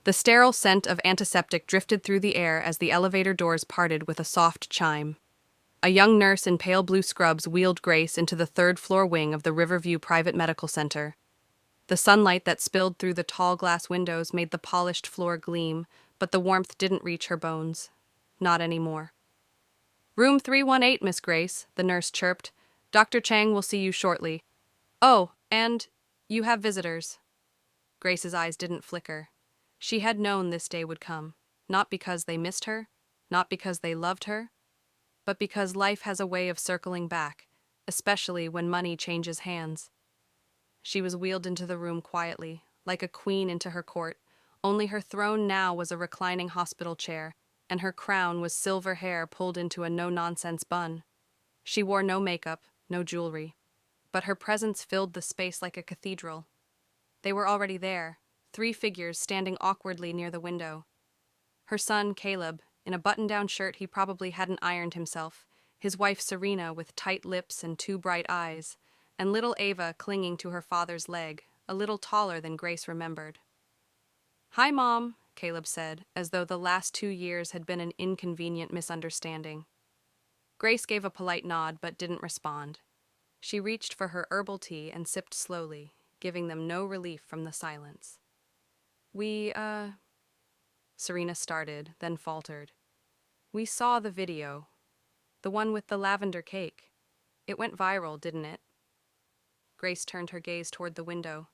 The sterile scent of antiseptic drifted through the air as the elevator doors parted with a soft chime. A young nurse in pale blue scrubs wheeled Grace into the third-floor wing of the Riverview Private Medical Center. The sunlight that spilled through the tall glass windows made the polished floor gleam, but the warmth didn't reach her bones. Not anymore. "Room 318, Miss Grace," the nurse chirped. "Dr. Chang will see you shortly." "Oh, and you have visitors." Grace's eyes didn't flicker. She had known this day would come, not because they missed her, not because they loved her, but because life has a way of circling back, especially when money changes hands. She was wheeled into the room quietly, like a queen into her court, only her throne now was a reclining hospital chair, and her crown was silver hair pulled into a no-nonsense bun. She wore no makeup, no jewelry, but her presence filled the space like a cathedral. They were already there, 3 figures standing awkwardly near the window. Her son, Caleb, in a button-down shirt he probably hadn't ironed himself, his wife Serena with tight lips and 2 bright eyes, and little Ava clinging to her father's leg, a little taller than Grace remembered. "Hi, Mom," Caleb said, as though the last 2 years had been an inconvenient misunderstanding. Grace gave a polite nod but didn't respond. She reached for her herbal tea and sipped slowly, giving them no relief from the silence. Serena started, then faltered. "We saw the video. The one with the lavender cake. It went viral, didn't it?" Grace turned her gaze toward the window.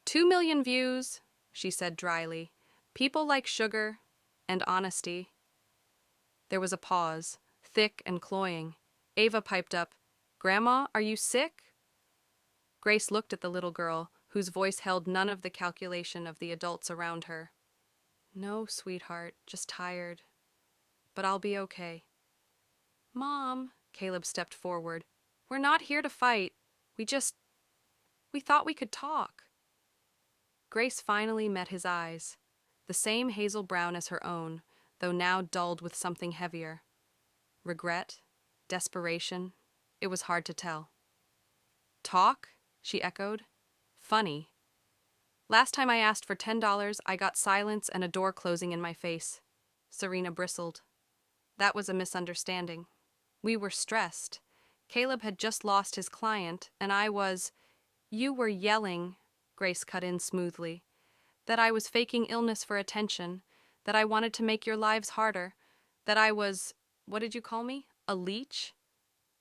2 million views," she said dryly. "People like sugar and honesty." There was a pause, thick and cloying. Ava piped up, "Grandma, are you sick?" Grace looked at the little girl, whose voice held none of the calculation of the adults around her. "No, sweetheart, just tired. But I'll be okay." "Mom," Caleb stepped forward, "we're not here to fight. We thought we could talk." Grace finally met his eyes, the same hazel brown as her own, though now dulled with something heavier. Regret? Desperation? It was hard to tell. "Talk?" she echoed. "Funny. Last time I asked for $10, I got silence and a door closing in my face." Serena bristled. "That was a misunderstanding. We were stressed. Caleb had just lost his client, and You were yelling," Grace cut in smoothly, "that I was faking illness for attention, that I wanted to make your lives harder, that I was, what did you call me? A leech?"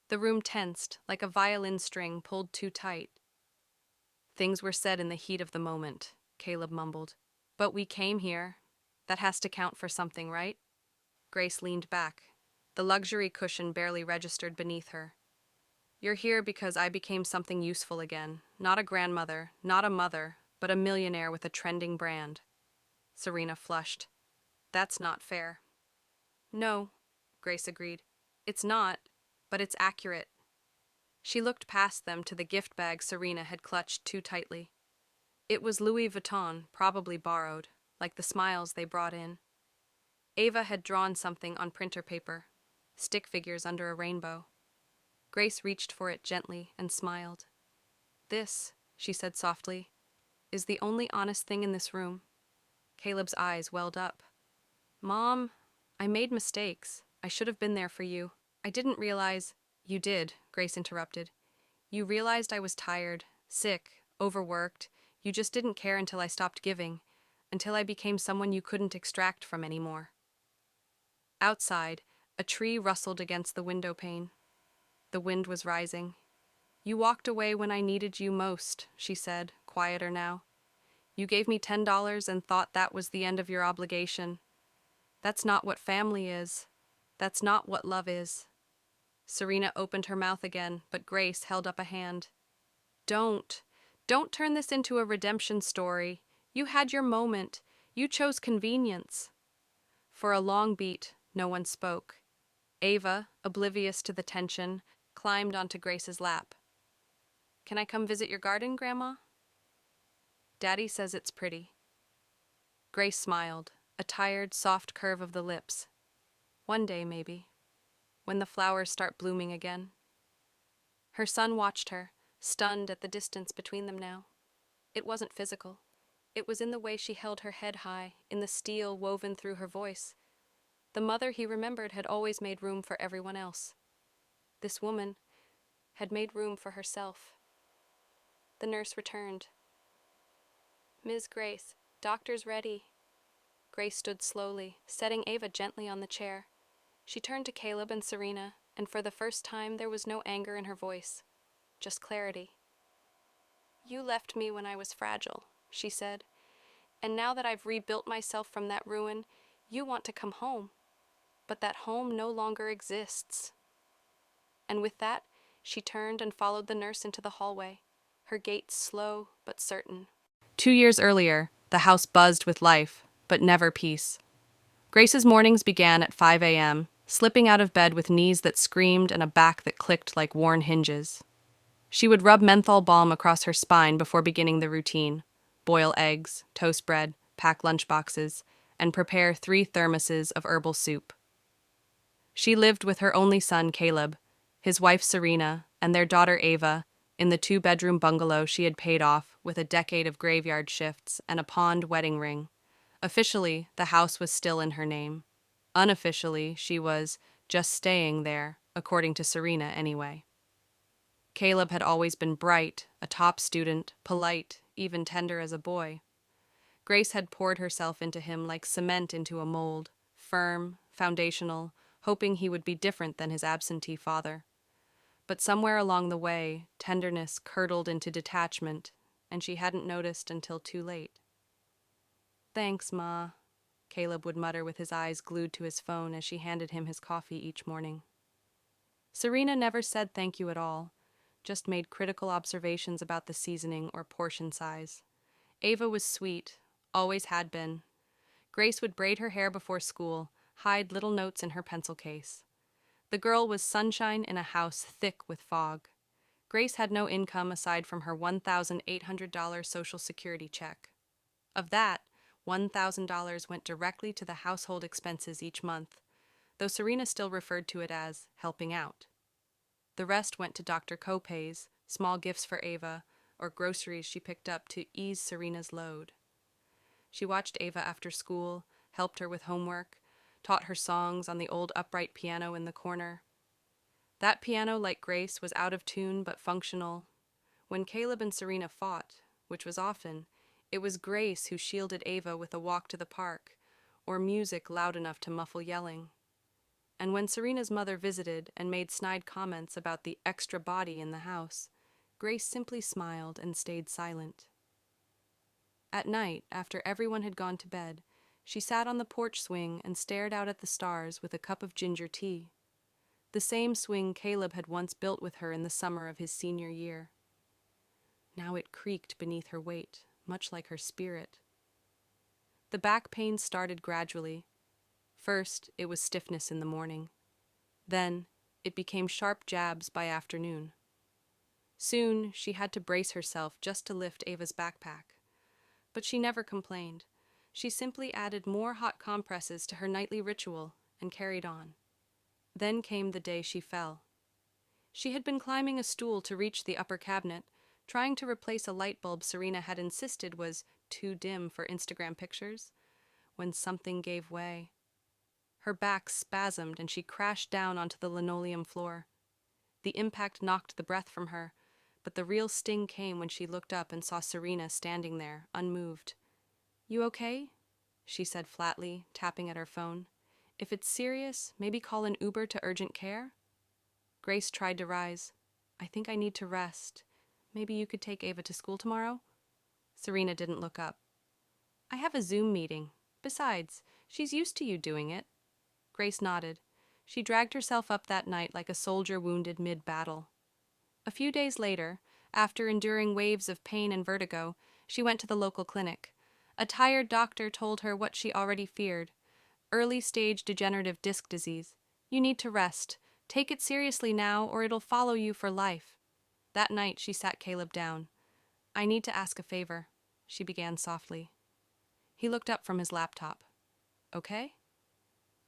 The room tensed, like a violin string pulled too tight. "Things were said in the heat of the moment," Caleb mumbled. "But we came here. That has to count for something, right?" Grace leaned back. The luxury cushion barely registered beneath her. "You're here because I became something useful again. Not a grandmother, not a mother, but a millionaire with a trending brand." Serena flushed. "That's not fair." "No," Grace agreed. "It's not, but it's accurate." She looked past them to the gift bag Serena had clutched too tightly. It was Louis Vuitton, probably borrowed, like the smiles they brought in. Ava had drawn something on printer paper, stick figures under a rainbow. Grace reached for it gently and smiled. "This," she said softly, "is the only honest thing in this room." Caleb's eyes welled up. "Mom, I made mistakes. I should have been there for you. I didn't realize—" "You did," Grace interrupted. "You realized I was tired, sick, overworked. You just didn't care until I stopped giving, until I became someone you couldn't extract from anymore." Outside, a tree rustled against the window pane. The wind was rising. "You walked away when I needed you most," she said, quieter now. "You gave me $10 and thought that was the end of your obligation. That's not what family is. That's not what love is." Serena opened her mouth again, but Grace held up a hand. Don't turn this into a redemption story. You had your moment. You chose convenience." For a long beat, no one spoke. Ava, oblivious to the tension, climbed onto Grace's lap. "Can I come visit your garden, Grandma?" "Daddy says it's pretty." Grace smiled, a tired, soft curve of the lips. "One day, maybe. When the flowers start blooming again." Her son watched her, stunned at the distance between them now. It wasn't physical. It was in the way she held her head high, in the steel woven through her voice. The mother he remembered had always made room for everyone else. This woman had made room for herself. The nurse returned. "Ms. Grace, doctor's ready." Grace stood slowly, setting Ava gently on the chair. She turned to Caleb and Serena, and for the first time there was no anger in her voice, just clarity. "You left me when I was fragile," she said, "and now that I've rebuilt myself from that ruin, you want to come home. But that home no longer exists." And with that, she turned and followed the nurse into the hallway, her gait slow but certain. 2 years earlier, the house buzzed with life, but never peace. Grace's mornings began at 5 a.m., slipping out of bed with knees that screamed and a back that clicked like worn hinges. She would rub menthol balm across her spine before beginning the routine, boil eggs, toast bread, pack lunchboxes, and prepare 3 thermoses of herbal soup. She lived with her only son, Caleb, his wife, Serena, and their daughter, Ava, in the 2-bedroom bungalow she had paid off with a decade of graveyard shifts and a pawned wedding ring. Officially, the house was still in her name. Unofficially, she was just staying there, according to Serena anyway. Caleb had always been bright, a top student, polite, even tender as a boy. Grace had poured herself into him like cement into a mold, firm, foundational, hoping he would be different than his absentee father. But somewhere along the way, tenderness curdled into detachment, and she hadn't noticed until too late. "Thanks, Ma," Caleb would mutter with his eyes glued to his phone as she handed him his coffee each morning. Serena never said thank you at all, just made critical observations about the seasoning or portion size. Ava was sweet, always had been. Grace would braid her hair before school, hide little notes in her pencil case. The girl was sunshine in a house thick with fog. Grace had no income aside from her $1,800 Social Security check. Of that, $1,000 went directly to the household expenses each month, though Serena still referred to it as helping out. The rest went to doctor copays, small gifts for Ava, or groceries she picked up to ease Serena's load. She watched Ava after school, helped her with homework, taught her songs on the old upright piano in the corner. That piano, like Grace, was out of tune but functional. When Caleb and Serena fought, which was often, it was Grace who shielded Ava with a walk to the park, or music loud enough to muffle yelling. And when Serena's mother visited and made snide comments about the extra body in the house, Grace simply smiled and stayed silent. At night, after everyone had gone to bed, she sat on the porch swing and stared out at the stars with a cup of ginger tea. The same swing Caleb had once built with her in the summer of his senior year. Now it creaked beneath her weight, much like her spirit. The back pain started gradually. First, it was stiffness in the morning. Then, it became sharp jabs by afternoon. Soon, she had to brace herself just to lift Ava's backpack. But she never complained. She simply added more hot compresses to her nightly ritual and carried on. Then came the day she fell. She had been climbing a stool to reach the upper cabinet, trying to replace a light bulb Serena had insisted was too dim for Instagram pictures, when something gave way. Her back spasmed and she crashed down onto the linoleum floor. The impact knocked the breath from her, but the real sting came when she looked up and saw Serena standing there, unmoved. "You okay?" she said flatly, tapping at her phone. "If it's serious, maybe call an Uber to urgent care?" Grace tried to rise. "I think I need to rest. Maybe you could take Ava to school tomorrow?" Serena didn't look up. "I have a Zoom meeting. Besides, she's used to you doing it." Grace nodded. She dragged herself up that night like a soldier wounded mid-battle. A few days later, after enduring waves of pain and vertigo, she went to the local clinic. A tired doctor told her what she already feared: early-stage degenerative disc disease. "You need to rest. Take it seriously now, or it'll follow you for life." That night, she sat Caleb down. "I need to ask a favor," she began softly. He looked up from his laptop. "Okay?"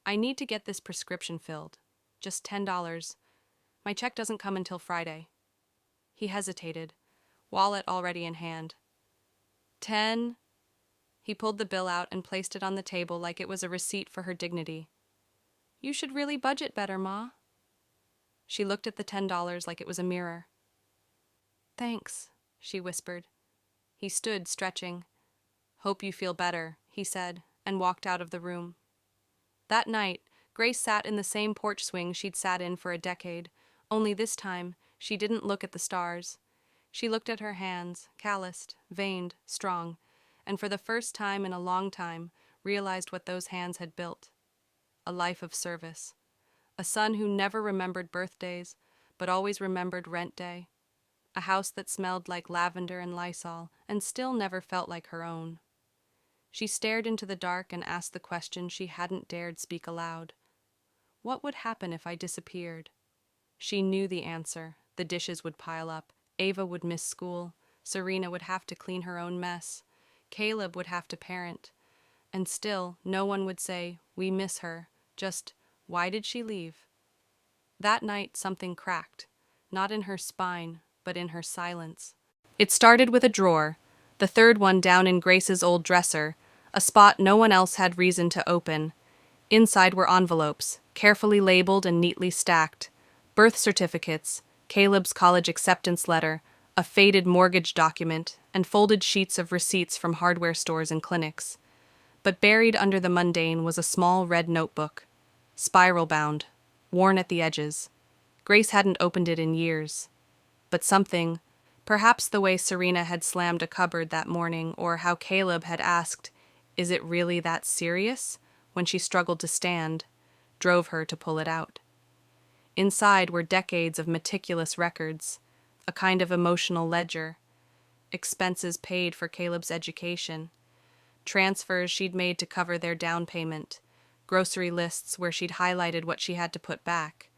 "I need to get this prescription filled. Just $10. My check doesn't come until Friday." He hesitated, wallet already in hand. 10 He pulled the bill out and placed it on the table like it was a receipt for her dignity. "You should really budget better, Ma." She looked at the $10 like it was a mirror. "Thanks," she whispered. He stood, stretching. "Hope you feel better," he said, and walked out of the room. That night, Grace sat in the same porch swing she'd sat in for a decade, only this time she didn't look at the stars. She looked at her hands, calloused, veined, strong, and for the first time in a long time realized what those hands had built. A life of service. A son who never remembered birthdays, but always remembered rent day. A house that smelled like lavender and Lysol and still never felt like her own. She stared into the dark and asked the question she hadn't dared speak aloud. What would happen if I disappeared? She knew the answer. The dishes would pile up. Ava would miss school. Serena would have to clean her own mess. Caleb would have to parent. And still, no one would say, "We miss her." Just, "Why did she leave?" That night, something cracked. Not in her spine, but in her silence. It started with a drawer, the third one down in Grace's old dresser, a spot no one else had reason to open. Inside were envelopes, carefully labeled and neatly stacked. Birth certificates, Caleb's college acceptance letter, a faded mortgage document, and folded sheets of receipts from hardware stores and clinics. But buried under the mundane was a small red notebook, spiral-bound, worn at the edges. Grace hadn't opened it in years. But something, perhaps the way Serena had slammed a cupboard that morning, or how Caleb had asked, "Is it really that serious?" when she struggled to stand, drove her to pull it out. Inside were decades of meticulous records, a kind of emotional ledger, expenses paid for Caleb's education, transfers she'd made to cover their down payment, grocery lists where she'd highlighted what she had to put back.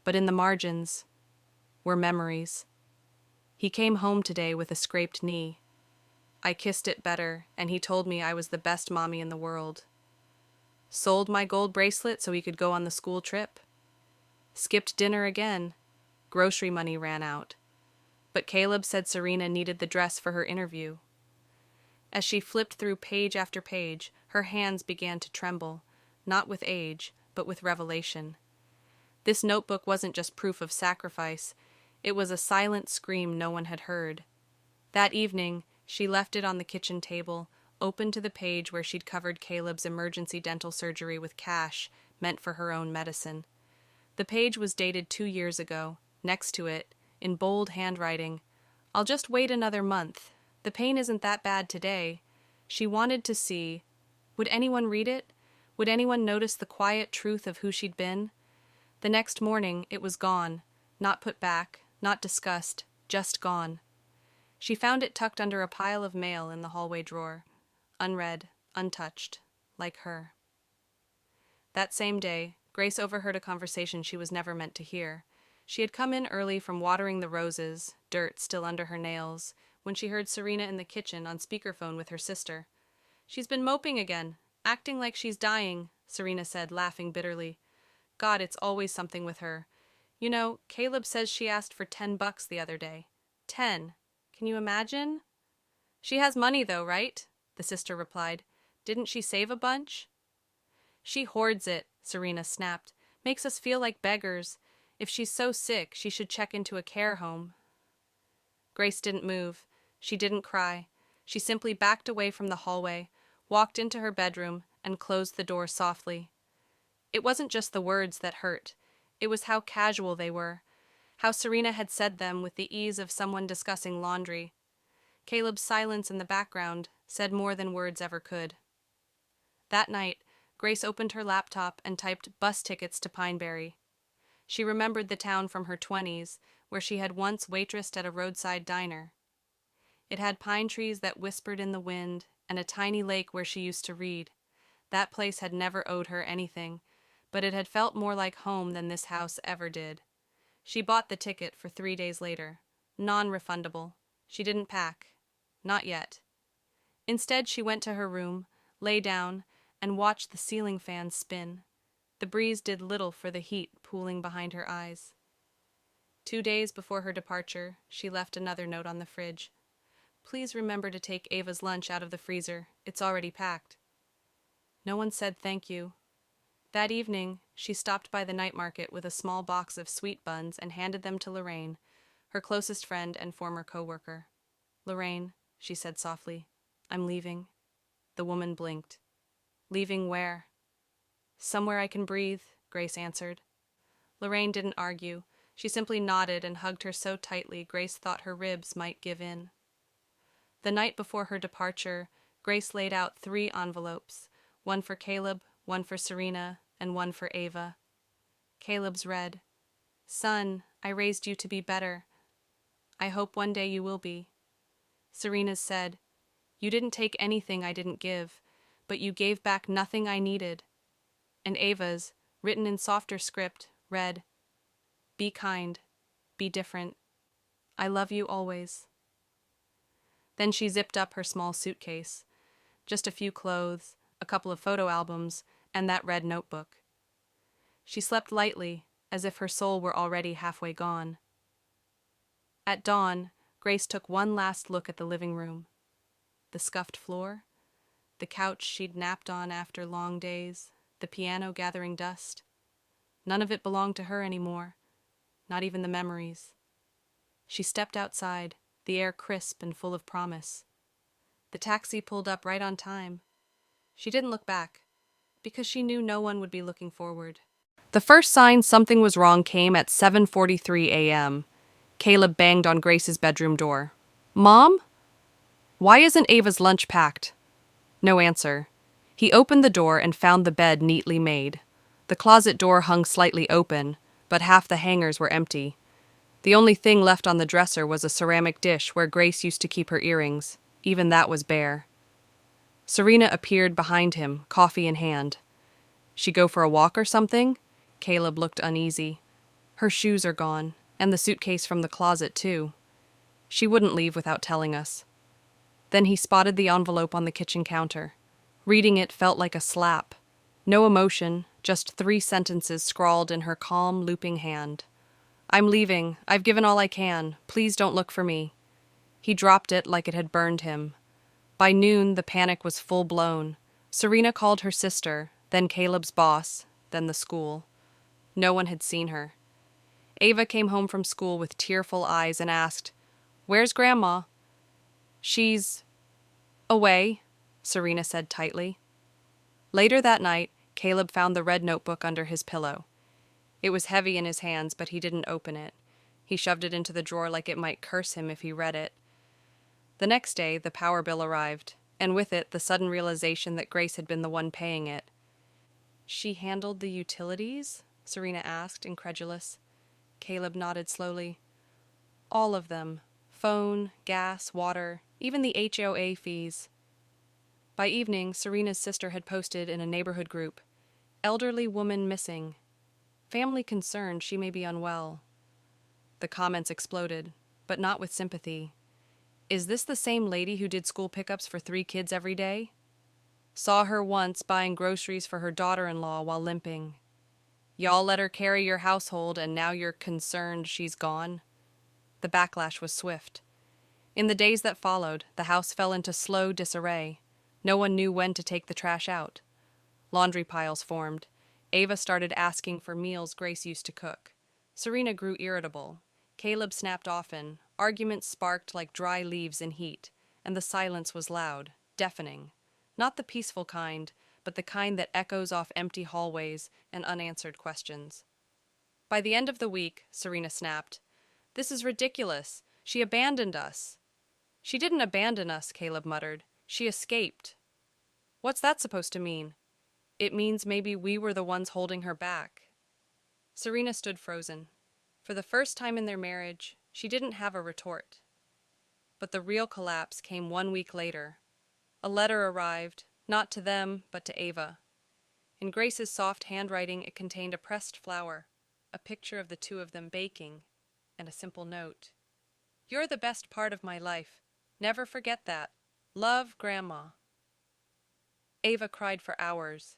But in the margins were memories. He came home today with a scraped knee. I kissed it better, and he told me I was the best mommy in the world. Sold my gold bracelet so he could go on the school trip. Skipped dinner again. Grocery money ran out. But Caleb said Serena needed the dress for her interview. As she flipped through page after page, her hands began to tremble, not with age, but with revelation. This notebook wasn't just proof of sacrifice, it was a silent scream no one had heard. That evening, she left it on the kitchen table, open to the page where she'd covered Caleb's emergency dental surgery with cash, meant for her own medicine. The page was dated 2 years ago. Next to it, in bold handwriting, "I'll just wait another month. The pain isn't that bad today." She wanted to see. Would anyone read it? Would anyone notice the quiet truth of who she'd been? The next morning, it was gone. Not put back, not discussed, just gone. She found it tucked under a pile of mail in the hallway drawer. Unread, untouched, like her. That same day, Grace overheard a conversation she was never meant to hear. She had come in early from watering the roses, dirt still under her nails, when she heard Serena in the kitchen on speakerphone with her sister. "She's been moping again, acting like she's dying," Serena said, laughing bitterly. "God, it's always something with her. You know, Caleb says she asked for $10 the other day. 10. Can you imagine?" "She has money though, right?" the sister replied. "Didn't she save a bunch?" "She hoards it," Serena snapped. "Makes us feel like beggars. If she's so sick, she should check into a care home." Grace didn't move. She didn't cry. She simply backed away from the hallway, walked into her bedroom, and closed the door softly. It wasn't just the words that hurt. It was how casual they were, how Serena had said them with the ease of someone discussing laundry. Caleb's silence in the background said more than words ever could. That night, Grace opened her laptop and typed bus tickets to Pineberry. She remembered the town from her 20s, where she had once waitressed at a roadside diner. It had pine trees that whispered in the wind and a tiny lake where she used to read. That place had never owed her anything, but it had felt more like home than this house ever did. She bought the ticket for 3 days later. Non-refundable. She didn't pack. Not yet. Instead, she went to her room, lay down, and watched the ceiling fan spin. The breeze did little for the heat pooling behind her eyes. 2 days before her departure, she left another note on the fridge. Please remember to take Ava's lunch out of the freezer. It's already packed. No one said thank you. That evening, she stopped by the night market with a small box of sweet buns and handed them to Lorraine, her closest friend and former co-worker. "Lorraine," she said softly, "I'm leaving." The woman blinked. "Leaving where?" "Somewhere I can breathe," Grace answered. Lorraine didn't argue. She simply nodded and hugged her so tightly Grace thought her ribs might give in. The night before her departure, Grace laid out 3 envelopes, one for Caleb, one for Serena, and one for Ava. Caleb's read, "Son, I raised you to be better. I hope one day you will be." Serena's said, "You didn't take anything I didn't give, but you gave back nothing I needed." And Ava's, written in softer script, read, "Be kind, be different. I love you always." Then she zipped up her small suitcase. Just a few clothes, a couple of photo albums, and that red notebook. She slept lightly, as if her soul were already halfway gone. At dawn, Grace took one last look at the living room. The scuffed floor, the couch she'd napped on after long days, the piano gathering dust. None of it belonged to her anymore, not even the memories. She stepped outside, the air crisp and full of promise. The taxi pulled up right on time. She didn't look back, because she knew no one would be looking forward. The first sign something was wrong came at 7:43 a.m. Caleb banged on Grace's bedroom door. "Mom? Why isn't Ava's lunch packed?" No answer. He opened the door and found the bed neatly made. The closet door hung slightly open, but half the hangers were empty. The only thing left on the dresser was a ceramic dish where Grace used to keep her earrings. Even that was bare. Serena appeared behind him, coffee in hand. "She go for a walk or something?" Caleb looked uneasy. "Her shoes are gone, and the suitcase from the closet, too. She wouldn't leave without telling us." Then he spotted the envelope on the kitchen counter. Reading it felt like a slap. No emotion, just 3 sentences scrawled in her calm, looping hand. "I'm leaving. I've given all I can. Please don't look for me." He dropped it like it had burned him. By noon, the panic was full-blown. Serena called her sister, then Caleb's boss, then the school. No one had seen her. Ava came home from school with tearful eyes and asked, "Where's Grandma?" "She's away," Serena said tightly. Later that night, Caleb found the red notebook under his pillow. It was heavy in his hands, but he didn't open it. He shoved it into the drawer like it might curse him if he read it. The next day, the power bill arrived, and with it, the sudden realization that Grace had been the one paying it. "She handled the utilities?" Serena asked, incredulous. Caleb nodded slowly. "All of them. Phone, gas, water, even the HOA fees." By evening, Serena's sister had posted in a neighborhood group, "Elderly woman missing. Family concerned she may be unwell." The comments exploded, but not with sympathy. "Is this the same lady who did school pickups for 3 kids every day? Saw her once buying groceries for her daughter-in-law while limping. Y'all let her carry your household and now you're concerned she's gone?" The backlash was swift. In the days that followed, the house fell into slow disarray. No one knew when to take the trash out. Laundry piles formed. Ava started asking for meals Grace used to cook. Serena grew irritable. Caleb snapped often. Arguments sparked like dry leaves in heat, and the silence was loud, deafening. Not the peaceful kind, but the kind that echoes off empty hallways and unanswered questions. By the end of the week, Serena snapped, "This is ridiculous. She abandoned us." "She didn't abandon us," Caleb muttered. "She escaped." "What's that supposed to mean?" "It means maybe we were the ones holding her back." Serena stood frozen. For the first time in their marriage, she didn't have a retort. But the real collapse came 1 week later. A letter arrived, not to them, but to Ava. In Grace's soft handwriting, it contained a pressed flower, a picture of the 2 of them baking, and a simple note. "You're the best part of my life. Never forget that. Love, Grandma." Ava cried for hours.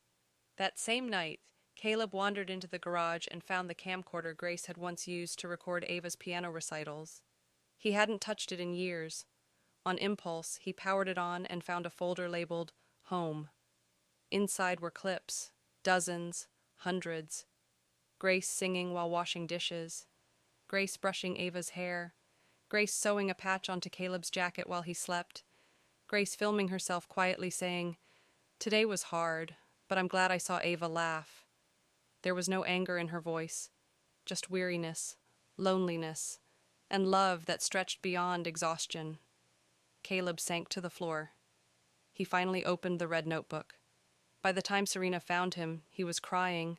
That same night, Caleb wandered into the garage and found the camcorder Grace had once used to record Ava's piano recitals. He hadn't touched it in years. On impulse, he powered it on and found a folder labeled Home. Inside were clips, dozens, hundreds. Grace singing while washing dishes. Grace brushing Ava's hair. Grace sewing a patch onto Caleb's jacket while he slept. Grace filming herself quietly saying, "Today was hard, but I'm glad I saw Ava laugh." There was no anger in her voice, just weariness, loneliness, and love that stretched beyond exhaustion. Caleb sank to the floor. He finally opened the red notebook. By the time Serena found him, he was crying,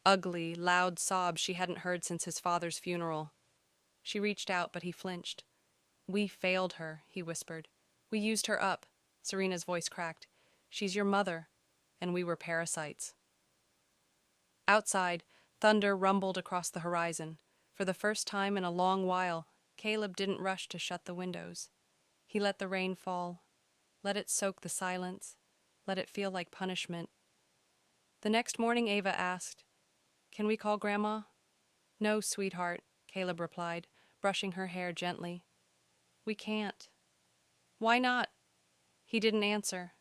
ugly, loud sobs she hadn't heard since his father's funeral. She reached out, but he flinched. "We failed her," he whispered. "We used her up." Serena's voice cracked. "She's your mother, and we were parasites." Outside, thunder rumbled across the horizon. For the first time in a long while, Caleb didn't rush to shut the windows. He let the rain fall, let it soak the silence, let it feel like punishment. The next morning, Ava asked, "Can we call Grandma?" "No, sweetheart," Caleb replied, brushing her hair gently. "We can't." "Why not?" He didn't answer.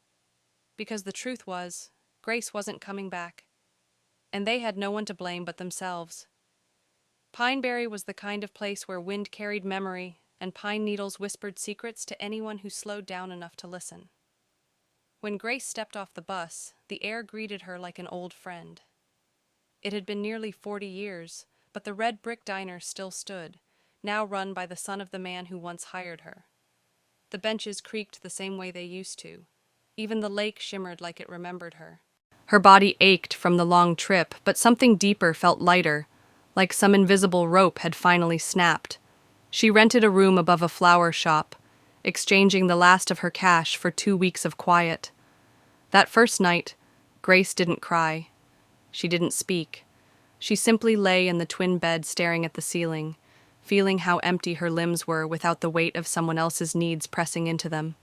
Because the truth was, Grace wasn't coming back. And they had no one to blame but themselves. Pineberry was the kind of place where wind carried memory and pine needles whispered secrets to anyone who slowed down enough to listen. When Grace stepped off the bus, the air greeted her like an old friend. It had been nearly 40 years, but the red brick diner still stood, now run by the son of the man who once hired her. The benches creaked the same way they used to. Even the lake shimmered like it remembered her. Her body ached from the long trip, but something deeper felt lighter, like some invisible rope had finally snapped. She rented a room above a flower shop, exchanging the last of her cash for 2 weeks of quiet. That first night, Grace didn't cry. She didn't speak. She simply lay in the twin bed staring at the ceiling, feeling how empty her limbs were without the weight of someone else's needs pressing into them.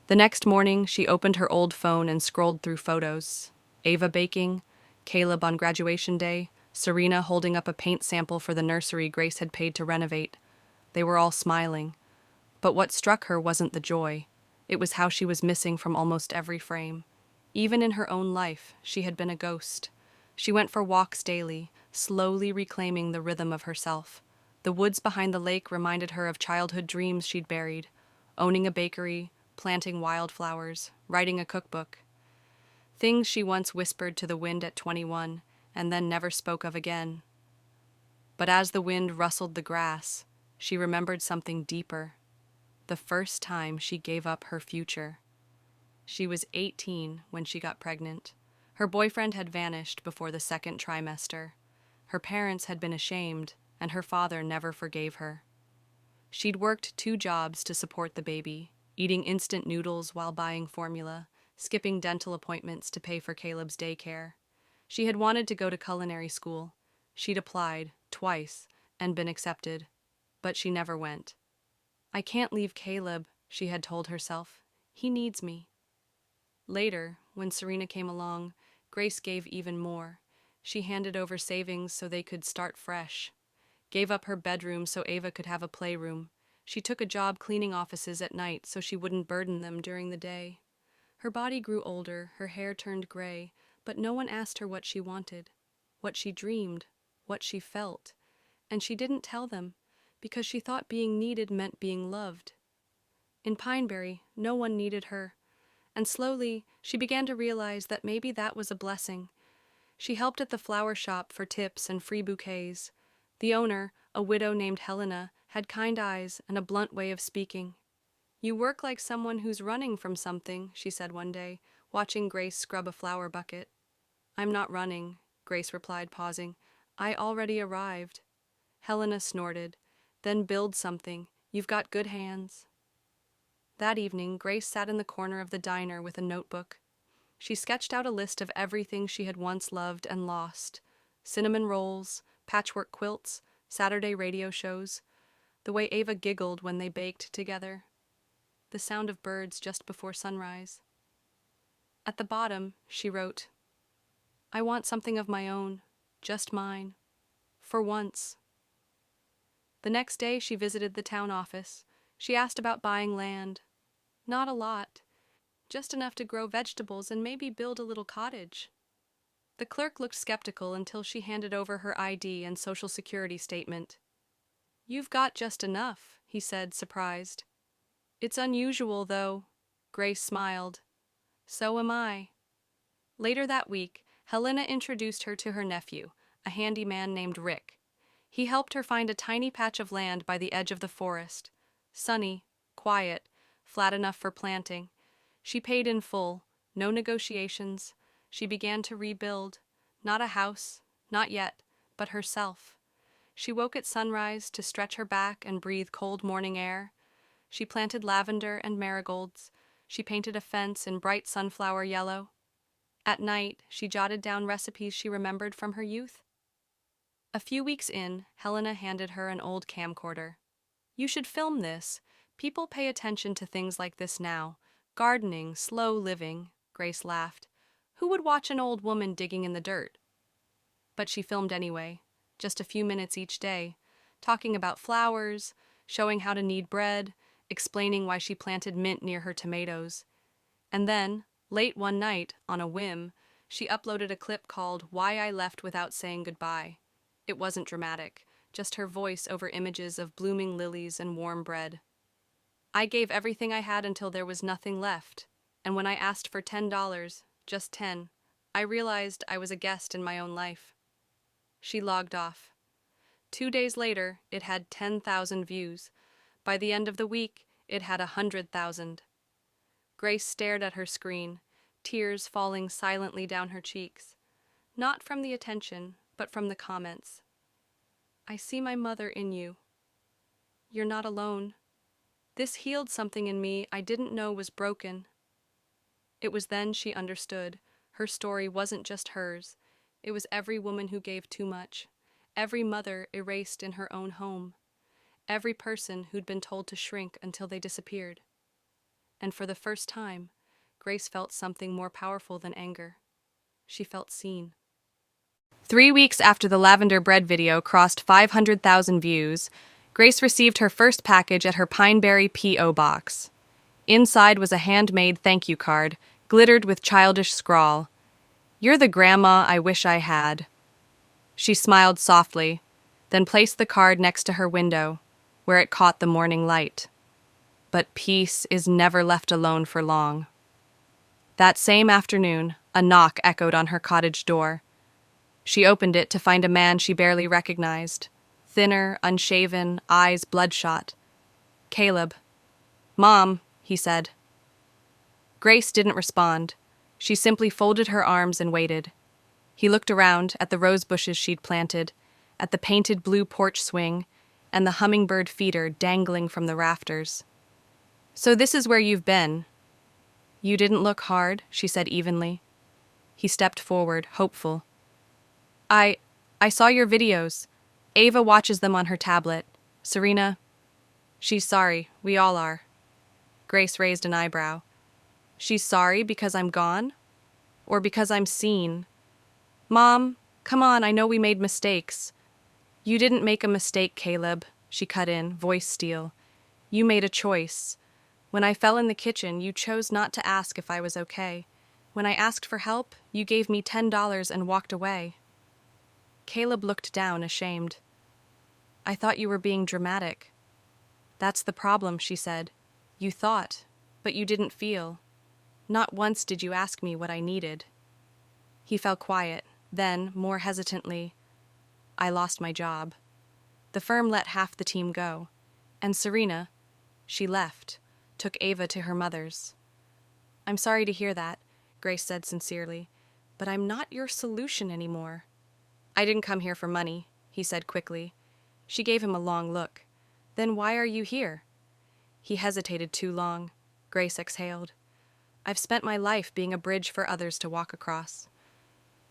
The next morning, she opened her old phone and scrolled through photos. Ava baking, Caleb on graduation day, Serena holding up a paint sample for the nursery Grace had paid to renovate. They were all smiling. But what struck her wasn't the joy. It was how she was missing from almost every frame. Even in her own life, she had been a ghost. She went for walks daily, slowly reclaiming the rhythm of herself. The woods behind the lake reminded her of childhood dreams she'd buried, owning a bakery, planting wildflowers, writing a cookbook. Things she once whispered to the wind at 21 and then never spoke of again. But as the wind rustled the grass, she remembered something deeper. The first time she gave up her future. She was 18 when she got pregnant. Her boyfriend had vanished before the second trimester. Her parents had been ashamed, and her father never forgave her. She'd worked 2 jobs to support the baby, eating instant noodles while buying formula, skipping dental appointments to pay for Caleb's daycare. She had wanted to go to culinary school. She'd applied, twice, and been accepted. But she never went. "I can't leave Caleb," she had told herself. "He needs me." Later, when Serena came along, Grace gave even more. She handed over savings so they could start fresh. Gave up her bedroom so Ava could have a playroom. She took a job cleaning offices at night so she wouldn't burden them during the day. Her body grew older, her hair turned gray, but no one asked her what she wanted, what she dreamed, what she felt. And she didn't tell them, because she thought being needed meant being loved. In Pineberry, no one needed her, and slowly she began to realize that maybe that was a blessing. She helped at the flower shop for tips and free bouquets. The owner, a widow named Helena, had kind eyes and a blunt way of speaking. "You work like someone who's running from something," she said one day, watching Grace scrub a flower bucket. "I'm not running," Grace replied, pausing. "I already arrived." Helena snorted. "Then build something. You've got good hands." That evening, Grace sat in the corner of the diner with a notebook. She sketched out a list of everything she had once loved and lost. Cinnamon rolls, patchwork quilts, Saturday radio shows, the way Ava giggled when they baked together, the sound of birds just before sunrise. At the bottom, she wrote, "I want something of my own, just mine, for once." The next day she visited the town office. She asked about buying land. Not a lot, just enough to grow vegetables and maybe build a little cottage. The clerk looked skeptical until she handed over her ID and social security statement. "You've got just enough," he said, surprised. "It's unusual, though." Grace smiled. "So am I." Later that week, Helena introduced her to her nephew, a handyman named Rick. He helped her find a tiny patch of land by the edge of the forest. Sunny, quiet, flat enough for planting. She paid in full, no negotiations. She began to rebuild. Not a house, not yet, but herself. She woke at sunrise to stretch her back and breathe cold morning air. She planted lavender and marigolds. She painted a fence in bright sunflower yellow. At night, she jotted down recipes she remembered from her youth. A few weeks in, Helena handed her an old camcorder. "You should film this. People pay attention to things like this now. Gardening, slow living," Grace laughed. "Who would watch an old woman digging in the dirt?" But she filmed anyway, just a few minutes each day, talking about flowers, showing how to knead bread, explaining why she planted mint near her tomatoes. And then, late one night, on a whim, she uploaded a clip called "Why I Left Without Saying Goodbye." It wasn't dramatic, just her voice over images of blooming lilies and warm bread. "I gave everything I had until there was nothing left, and when I asked for $10, just 10, I realized I was a guest in my own life." She logged off. 2 days later, it had 10,000 views. By the end of the week, it had 100,000. Grace stared at her screen, tears falling silently down her cheeks. Not from the attention, but from the comments. "I see my mother in you. You're not alone. This healed something in me I didn't know was broken." It was then she understood. Her story wasn't just hers. It was every woman who gave too much, every mother erased in her own home, every person who'd been told to shrink until they disappeared. And for the first time, Grace felt something more powerful than anger. She felt seen. 3 weeks after the lavender bread video crossed 500,000 views, Grace received her first package at her Pineberry P.O. box. Inside was a handmade thank you card, glittered with childish scrawl. "You're the grandma I wish I had." She smiled softly, then placed the card next to her window, where it caught the morning light. But peace is never left alone for long. That same afternoon, a knock echoed on her cottage door. She opened it to find a man she barely recognized. Thinner, unshaven, eyes bloodshot. "Caleb." "Mom," he said. Grace didn't respond. She simply folded her arms and waited. He looked around at the rose bushes she'd planted, at the painted blue porch swing, and the hummingbird feeder dangling from the rafters. "So this is where you've been." "You didn't look hard," she said evenly. He stepped forward, hopeful. I saw your videos. Ava watches them on her tablet. Serena." "She's sorry. We all are." Grace raised an eyebrow. "She's sorry because I'm gone? Or because I'm seen?" "Mom, come on, I know we made mistakes." "You didn't make a mistake, Caleb," she cut in, voice steel. "You made a choice. When I fell in the kitchen, you chose not to ask if I was okay. When I asked for help, you gave me $10 and walked away." Caleb looked down, ashamed. "I thought you were being dramatic." "That's the problem," she said. "You thought, but you didn't feel. Not once did you ask me what I needed." He fell quiet, then, more hesitantly, "I lost my job. The firm let half the team go. And Serena, she left, took Ava to her mother's." "I'm sorry to hear that," Grace said sincerely, "but I'm not your solution anymore." "I didn't come here for money," he said quickly. She gave him a long look. "Then why are you here?" He hesitated too long. Grace exhaled. "I've spent my life being a bridge for others to walk across.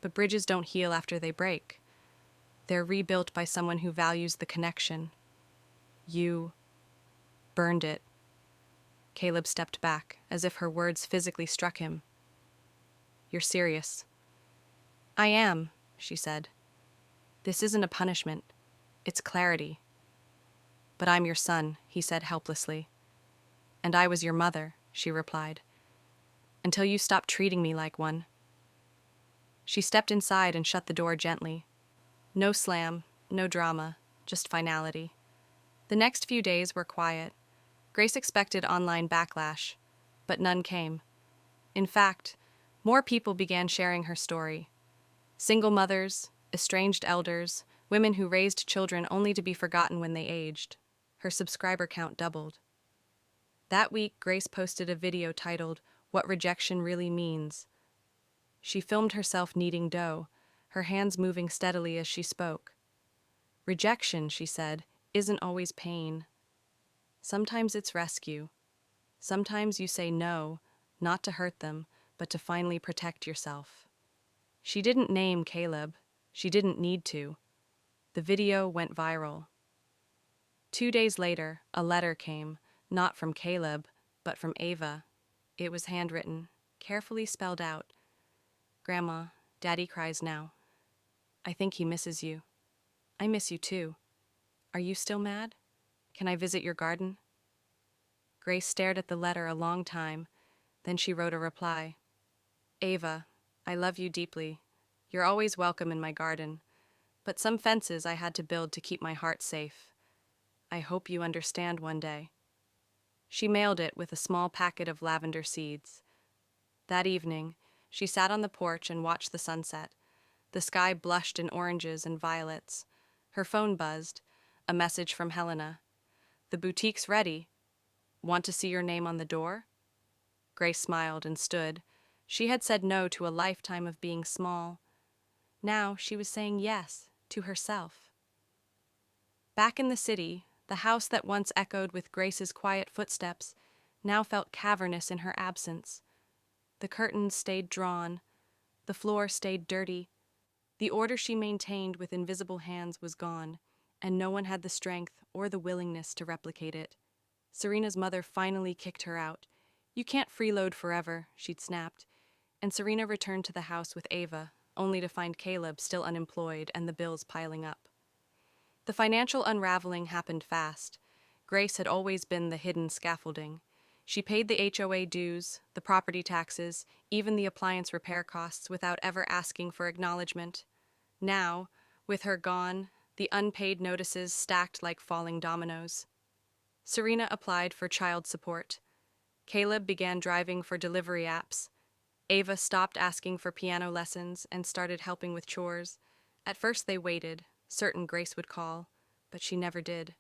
But bridges don't heal after they break. They're rebuilt by someone who values the connection. You burned it." Caleb stepped back, as if her words physically struck him. "You're serious?" "I am," she said. "This isn't a punishment. It's clarity." "But I'm your son," he said helplessly. and I was your mother, she replied. Until you stopped treating me like one. She stepped inside and shut the door gently. No slam, no drama, just finality. The next few days were quiet. Grace expected online backlash, but none came. In fact, more people began sharing her story. Single mothers, estranged elders, women who raised children only to be forgotten when they aged. Her subscriber count doubled. That week, Grace posted a video titled, "What Rejection Really Means." She filmed herself kneading dough, her hands moving steadily as she spoke. Rejection, she said, isn't always pain. Sometimes it's rescue. Sometimes you say no, not to hurt them, but to finally protect yourself. She didn't name Caleb. She didn't need to. The video went viral. 2 days later, a letter came, not from Caleb, but from Ava. It was handwritten, carefully spelled out. "Grandma, Daddy cries now. I think he misses you. I miss you too. Are you still mad? Can I visit your garden?" Grace stared at the letter a long time. Then she wrote a reply. "Ava, I love you deeply. You're always welcome in my garden. But some fences I had to build to keep my heart safe. I hope you understand one day." She mailed it with a small packet of lavender seeds. That evening, she sat on the porch and watched the sunset. The sky blushed in oranges and violets. Her phone buzzed. A message from Helena. "The boutique's ready. Want to see your name on the door?" Grace smiled and stood. She had said no to a lifetime of being small. Now she was saying yes to herself. Back in the city, the house that once echoed with Grace's quiet footsteps now felt cavernous in her absence. The curtains stayed drawn. The floor stayed dirty. The order she maintained with invisible hands was gone, and no one had the strength or the willingness to replicate it. Serena's mother finally kicked her out. "You can't freeload forever," she'd snapped, and Serena returned to the house with Ava, only to find Caleb still unemployed and the bills piling up. The financial unraveling happened fast. Grace had always been the hidden scaffolding. She paid the HOA dues, the property taxes, even the appliance repair costs without ever asking for acknowledgement. Now, with her gone, the unpaid notices stacked like falling dominoes. Serena applied for child support. Caleb began driving for delivery apps. Ava stopped asking for piano lessons and started helping with chores. At first they waited, certain Grace would call, but she never did.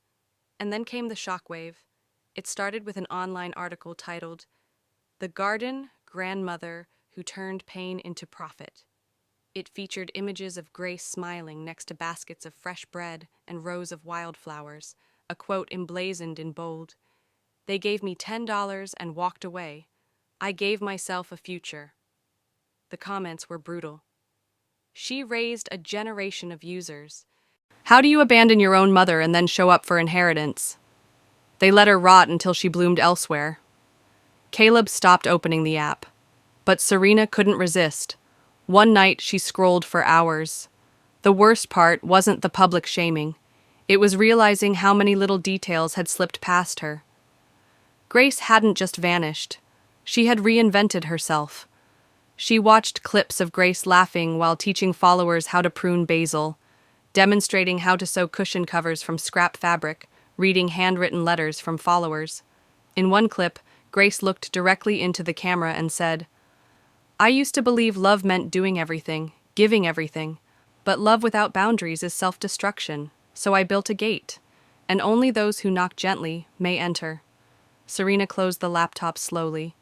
And then came the shockwave. It started with an online article titled, "The Garden Grandmother Who Turned Pain into Profit." It featured images of Grace smiling next to baskets of fresh bread and rows of wildflowers, a quote emblazoned in bold. "They gave me $10 and walked away. I gave myself a future." The comments were brutal. She raised a generation of users. "How do you abandon your own mother and then show up for inheritance?" They let her rot until she bloomed elsewhere. Caleb stopped opening the app, but Serena couldn't resist. One night she scrolled for hours. The worst part wasn't the public shaming. It was realizing how many little details had slipped past her. Grace hadn't just vanished. She had reinvented herself. She watched clips of Grace laughing while teaching followers how to prune basil, demonstrating how to sew cushion covers from scrap fabric, reading handwritten letters from followers. In one clip, Grace looked directly into the camera and said, "I used to believe love meant doing everything, giving everything, but love without boundaries is self-destruction, so I built a gate, and only those who knock gently may enter." Serena closed the laptop slowly.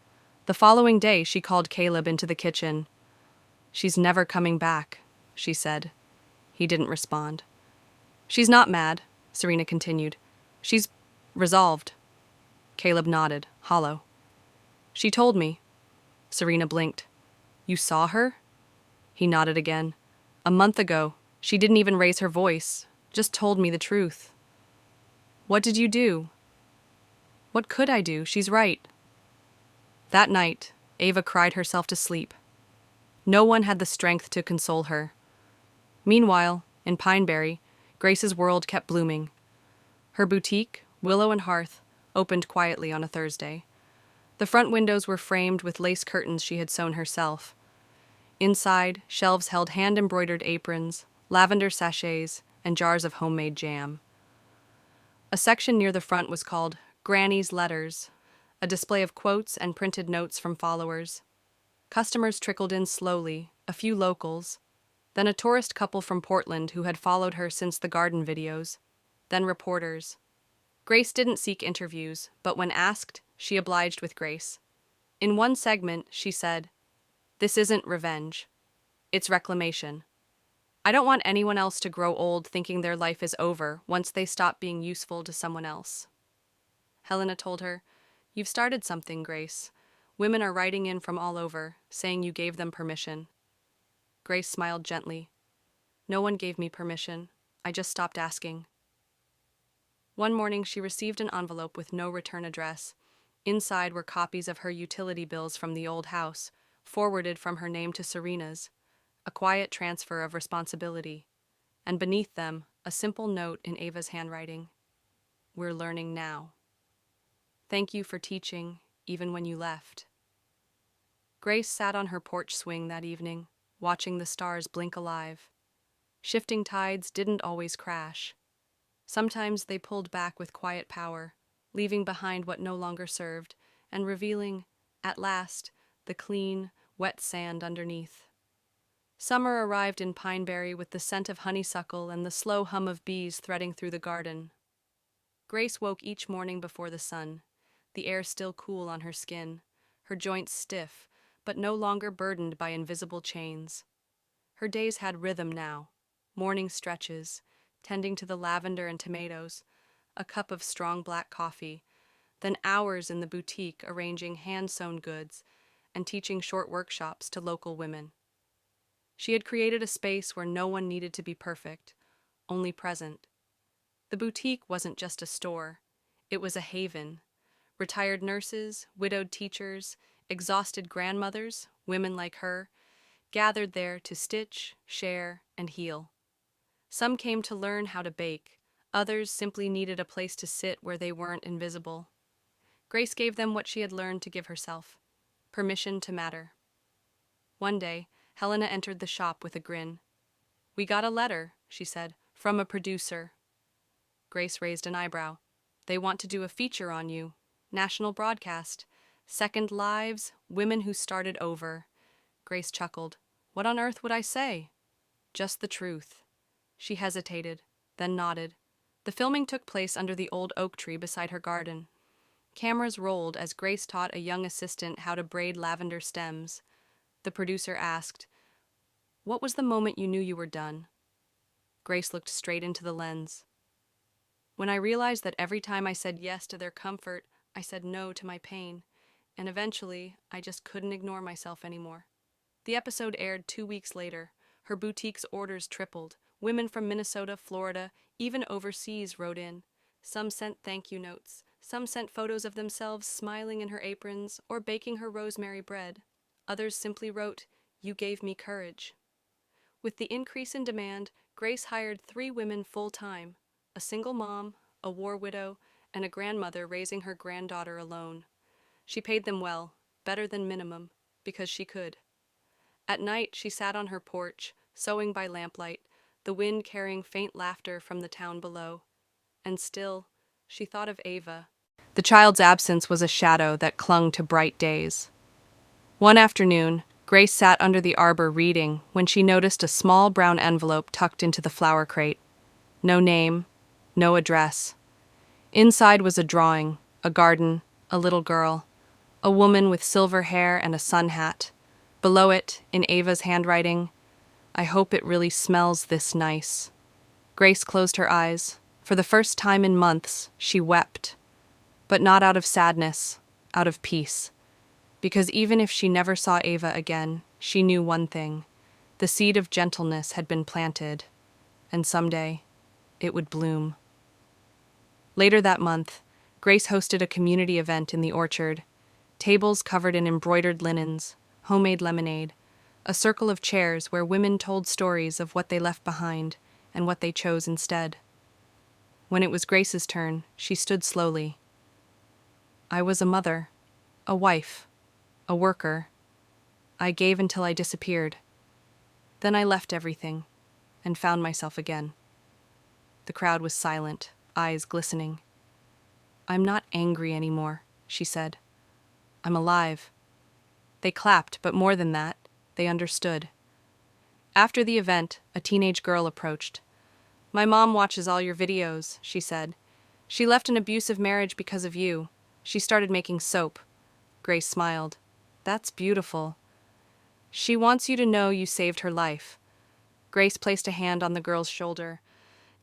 The following day, she called Caleb into the kitchen. "She's never coming back," she said. He didn't respond. "She's not mad," Serena continued. "She's resolved." Caleb nodded, hollow. "She told me." Serena blinked. "You saw her?" He nodded again. "A month ago. She didn't even raise her voice, just told me the truth." "What did you do?" "What could I do? She's right." That night, Ava cried herself to sleep. No one had the strength to console her. Meanwhile, in Pineberry, Grace's world kept blooming. Her boutique, Willow and Hearth, opened quietly on a Thursday. The front windows were framed with lace curtains she had sewn herself. Inside, shelves held hand-embroidered aprons, lavender sachets, and jars of homemade jam. A section near the front was called Granny's Letters, a display of quotes and printed notes from followers. Customers trickled in slowly, a few locals, then a tourist couple from Portland who had followed her since the garden videos, then reporters. Grace didn't seek interviews, but when asked, she obliged with grace. In one segment, she said, "This isn't revenge. It's reclamation. I don't want anyone else to grow old thinking their life is over once they stop being useful to someone else." Helena told her, "You've started something, Grace. Women are writing in from all over, saying you gave them permission." Grace smiled gently. "No one gave me permission. I just stopped asking." One morning she received an envelope with no return address. Inside were copies of her utility bills from the old house, forwarded from her name to Serena's, a quiet transfer of responsibility. And beneath them, a simple note in Ava's handwriting. "We're learning now. Thank you for teaching, even when you left." Grace sat on her porch swing that evening, watching the stars blink alive. Shifting tides didn't always crash. Sometimes they pulled back with quiet power, leaving behind what no longer served, and revealing, at last, the clean, wet sand underneath. Summer arrived in Pineberry with the scent of honeysuckle and the slow hum of bees threading through the garden. Grace woke each morning before the sun, the air still cool on her skin, her joints stiff, but no longer burdened by invisible chains. Her days had rhythm now, morning stretches, tending to the lavender and tomatoes, a cup of strong black coffee, then hours in the boutique arranging hand-sewn goods and teaching short workshops to local women. She had created a space where no one needed to be perfect, only present. The boutique wasn't just a store, it was a haven. Retired nurses, widowed teachers, exhausted grandmothers, women like her, gathered there to stitch, share, and heal. Some came to learn how to bake, others simply needed a place to sit where they weren't invisible. Grace gave them what she had learned to give herself: permission to matter. One day, Helena entered the shop with a grin. "We got a letter," she said, "from a producer." Grace raised an eyebrow. "They want to do a feature on you. National broadcast. Second Lives, Women Who Started Over." Grace chuckled. "What on earth would I say?" "Just the truth." She hesitated, then nodded. The filming took place under the old oak tree beside her garden. Cameras rolled as Grace taught a young assistant how to braid lavender stems. The producer asked, "What was the moment you knew you were done?" Grace looked straight into the lens. "When I realized that every time I said yes to their comfort, I said no to my pain, and eventually I just couldn't ignore myself anymore." The episode aired 2 weeks later. Her boutique's orders tripled. Women from Minnesota, Florida, even overseas wrote in. Some sent thank you notes. Some sent photos of themselves smiling in her aprons or baking her rosemary bread. Others simply wrote, "You gave me courage." With the increase in demand, Grace hired 3 women full-time: a single mom, a war widow, and a grandmother raising her granddaughter alone. She paid them well, better than minimum, because she could. At night, she sat on her porch, sewing by lamplight, the wind carrying faint laughter from the town below. And still, she thought of Ava. The child's absence was a shadow that clung to bright days. One afternoon, Grace sat under the arbor reading when she noticed a small brown envelope tucked into the flower crate. No name, no address. Inside was a drawing, a garden, a little girl, a woman with silver hair and a sun hat. Below it, in Ava's handwriting, "I hope it really smells this nice." Grace closed her eyes. For the first time in months, she wept. But not out of sadness, out of peace. Because even if she never saw Ava again, she knew one thing: the seed of gentleness had been planted, and someday it would bloom. Later that month, Grace hosted a community event in the orchard. Tables covered in embroidered linens, homemade lemonade, a circle of chairs where women told stories of what they left behind and what they chose instead. When it was Grace's turn, she stood slowly. "I was a mother. A wife. A worker. I gave until I disappeared. Then I left everything and found myself again. The crowd was silent, eyes glistening. I'm not angry anymore, she said. I'm alive. They clapped, but more than that, they understood. After the event, a teenage girl approached. My mom watches all your videos, she said. She left an abusive marriage because of you. She started making soap. Grace smiled. That's beautiful. She wants you to know you saved her life. Grace placed a hand on the girl's shoulder.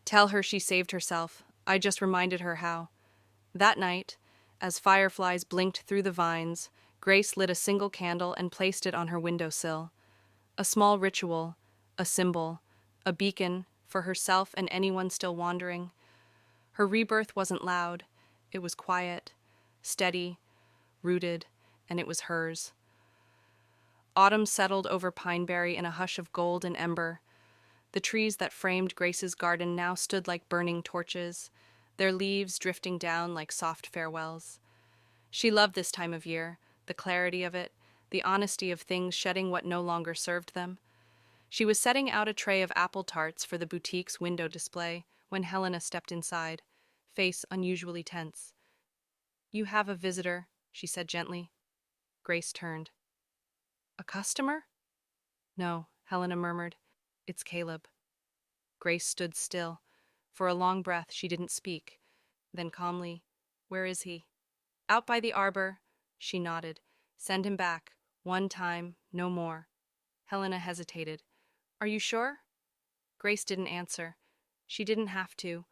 Tell her she saved herself. I just reminded her how. That night, as fireflies blinked through the vines, Grace lit a single candle and placed it on her windowsill. A small ritual, a symbol, a beacon for herself and anyone still wandering. Her rebirth wasn't loud. It was quiet, steady, rooted, and it was hers. Autumn settled over Pineberry in a hush of gold and ember. The trees that framed Grace's garden now stood like burning torches, their leaves drifting down like soft farewells. She loved this time of year, the clarity of it, the honesty of things shedding what no longer served them. She was setting out a tray of apple tarts for the boutique's window display when Helena stepped inside, face unusually tense. You have a visitor, she said gently. Grace turned. A customer? No, Helena murmured. It's Caleb. Grace stood still. For a long breath, she didn't speak. Then calmly, where is he? Out by the arbor, she nodded. Send him back. One time, no more. Helena hesitated. Are you sure? Grace didn't answer. She didn't have to.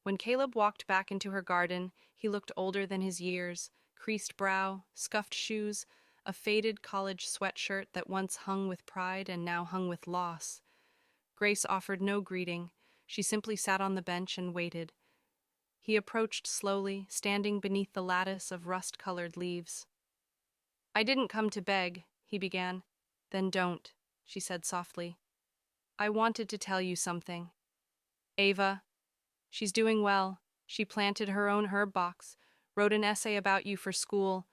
When Caleb walked back into her garden, he looked older than his years, creased brow, scuffed shoes, a faded college sweatshirt that once hung with pride and now hung with loss. Grace offered no greeting. She simply sat on the bench and waited. He approached slowly, standing beneath the lattice of rust-colored leaves. I didn't come to beg, he began. Then don't, she said softly. I wanted to tell you something. Ava, she's doing well. She planted her own herb box, wrote an essay about you for school.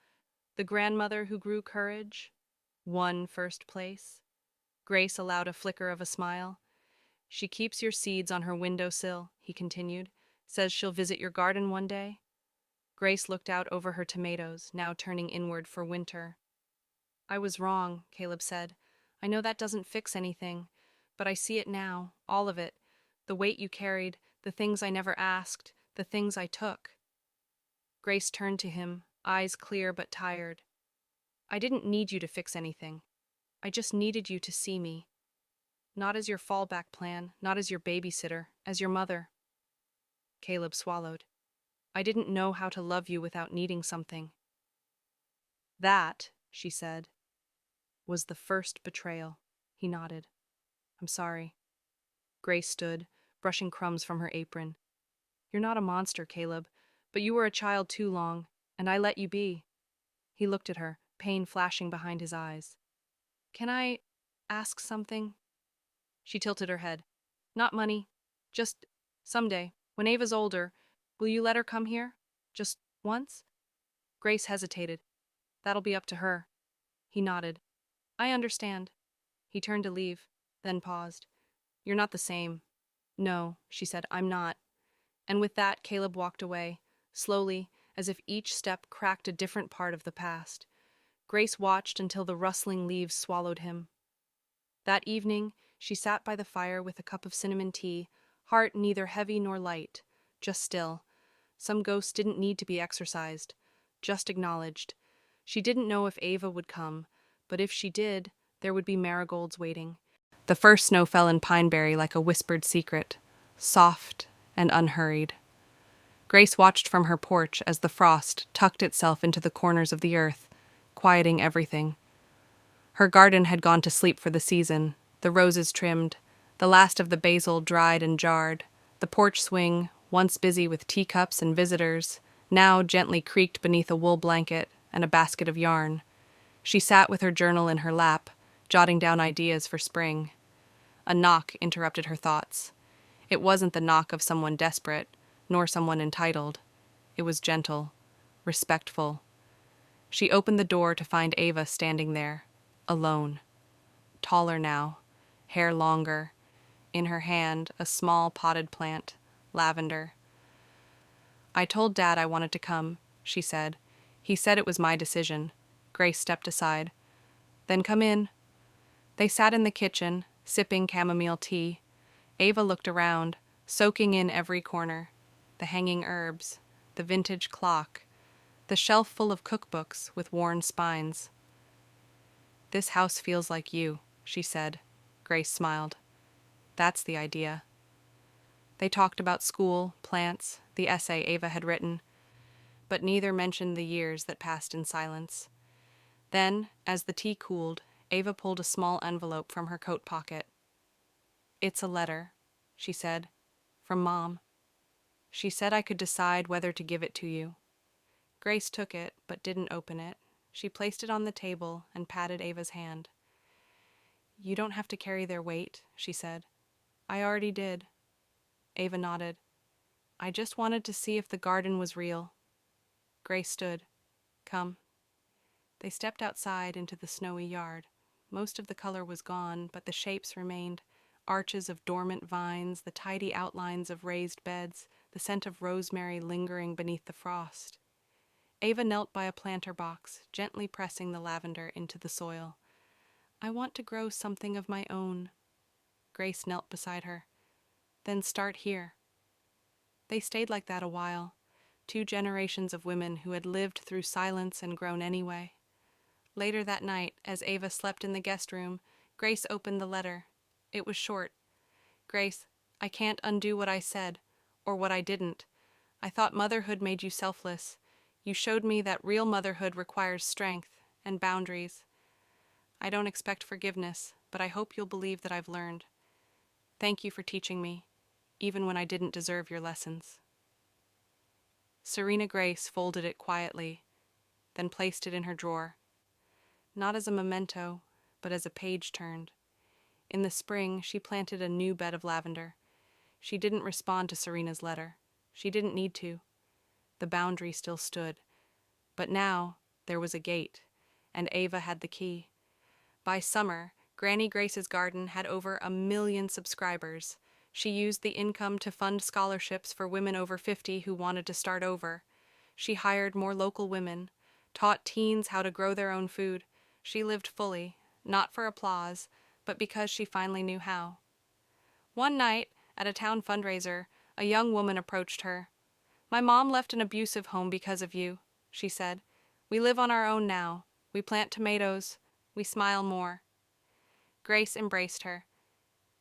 The grandmother who grew courage won first place. Grace allowed a flicker of a smile. She keeps your seeds on her windowsill, he continued. Says she'll visit your garden one day. Grace looked out over her tomatoes, now turning inward for winter. I was wrong, Caleb said. I know that doesn't fix anything, but I see it now, all of it. The weight you carried, the things I never asked, the things I took. Grace turned to him, eyes clear but tired. I didn't need you to fix anything. I just needed you to see me. Not as your fallback plan, not as your babysitter, as your mother. Caleb swallowed. I didn't know how to love you without needing something. That, she said, was the first betrayal. He nodded. I'm sorry. Grace stood, brushing crumbs from her apron. You're not a monster, Caleb, but you were a child too long, and I let you be. He looked at her, pain flashing behind his eyes. Can I ask something? She tilted her head. Not money. Just someday, when Ava's older, will you let her come here? Just once? Grace hesitated. That'll be up to her. He nodded. I understand. He turned to leave, then paused. You're not the same. No, she said, I'm not. And with that, Caleb walked away, slowly, as if each step cracked a different part of the past. Grace watched until the rustling leaves swallowed him. That evening, she sat by the fire with a cup of cinnamon tea, heart neither heavy nor light, just still. Some ghost didn't need to be exorcised, just acknowledged. She didn't know if Ava would come, but if she did, there would be marigolds waiting. The first snow fell in Pineberry like a whispered secret, soft and unhurried. Grace watched from her porch as the frost tucked itself into the corners of the earth, quieting everything. Her garden had gone to sleep for the season, the roses trimmed, the last of the basil dried and jarred. The porch swing, once busy with teacups and visitors, now gently creaked beneath a wool blanket and a basket of yarn. She sat with her journal in her lap, jotting down ideas for spring. A knock interrupted her thoughts. It wasn't the knock of someone desperate, nor someone entitled. It was gentle, respectful. She opened the door to find Ava standing there, alone. Taller now, hair longer, in her hand a small potted plant, lavender. "I told Dad I wanted to come," she said. "He said it was my decision." Grace stepped aside. "Then come in." They sat in the kitchen, sipping chamomile tea. Ava looked around, soaking in every corner. The hanging herbs, the vintage clock, the shelf full of cookbooks with worn spines. "This house feels like you," she said. Grace smiled. "That's the idea." They talked about school, plants, the essay Ava had written, but neither mentioned the years that passed in silence. Then, as the tea cooled, Ava pulled a small envelope from her coat pocket. "It's a letter," she said, "from Mom. She said I could decide whether to give it to you." Grace took it, but didn't open it. She placed it on the table and patted Ava's hand. "You don't have to carry their weight," she said. "I already did." Ava nodded. "I just wanted to see if the garden was real." Grace stood. "Come." They stepped outside into the snowy yard. Most of the color was gone, but the shapes remained. Arches of dormant vines, the tidy outlines of raised beds, the scent of rosemary lingering beneath the frost. Ava knelt by a planter box, gently pressing the lavender into the soil. "I want to grow something of my own." Grace knelt beside her. "Then start here." They stayed like that a while, 2 generations of women who had lived through silence and grown anyway. Later that night, as Ava slept in the guest room, Grace opened the letter. It was short. "Grace, I can't undo what I said, or what I didn't. I thought motherhood made you selfless. You showed me that real motherhood requires strength and boundaries. I don't expect forgiveness, but I hope you'll believe that I've learned. Thank you for teaching me, even when I didn't deserve your lessons." Serena Grace folded it quietly, then placed it in her drawer. Not as a memento, but as a page turned. In the spring, she planted a new bed of lavender. She didn't respond to Serena's letter. She didn't need to. The boundary still stood. But now, there was a gate, and Ava had the key. By summer, Granny Grace's garden had over 1 million subscribers. She used the income to fund scholarships for women over 50 who wanted to start over. She hired more local women, taught teens how to grow their own food. She lived fully, not for applause, but because she finally knew how. One night, at a town fundraiser, a young woman approached her. "My mom left an abusive home because of you," she said. "We live on our own now. We plant tomatoes. We smile more." Grace embraced her.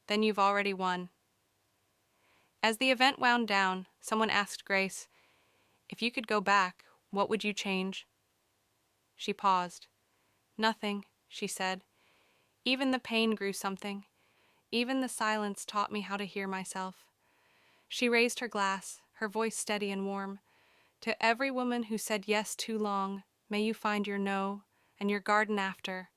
"Then you've already won." As the event wound down, someone asked Grace, "If you could go back, what would you change?" She paused. "Nothing," she said. "Even the pain grew something. Even the silence taught me how to hear myself." She raised her glass, her voice steady and warm. "To every woman who said yes too long, may you find your no, and your garden after,